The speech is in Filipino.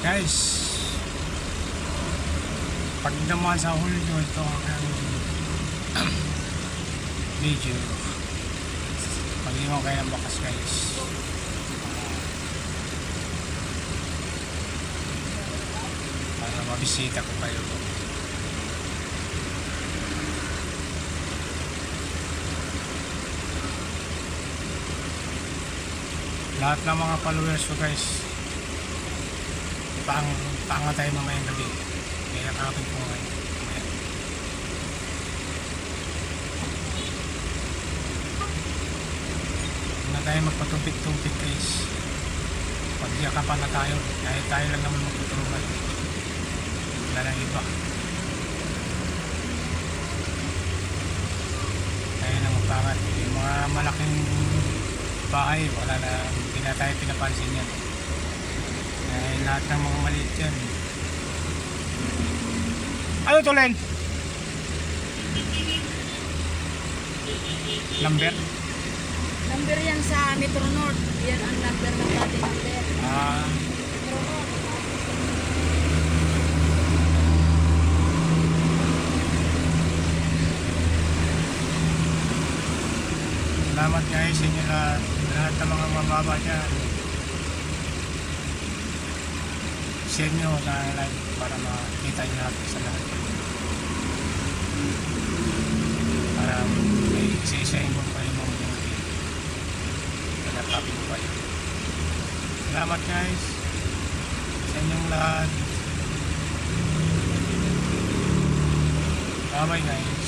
Guys, pag naman sa Hulyo ito ang video, mag-iwan kayo ng bakas guys. Para mabisita ko kayo. Lahat ng mga followers ko guys, panga tayo mamayang gabi. Kaya kapit ko ngayon. Huwag na tayo magpatumpik-tumpik guys. Pagyakapan na tayo. Kahit tayo lang naman magtutulungan. Wala lang iba. Tayo lang magpangat. Yung mga malaking bahay, wala na, hindi na tayo pinapansin yan. Lahat ng mga maliit yan. Ano to, Len? Number? Number yan sa Metro North. Yan ang number ng ating number. Metro North. Salamat guys sa inyo lahat ng mga mababa dyan. Share nyo na live para makita nyo natin sa lahat. Para may isa-isahin mo kayo mga mga pinatapin mo kayo. Salamat guys sa inyong lahat. Bye bye guys.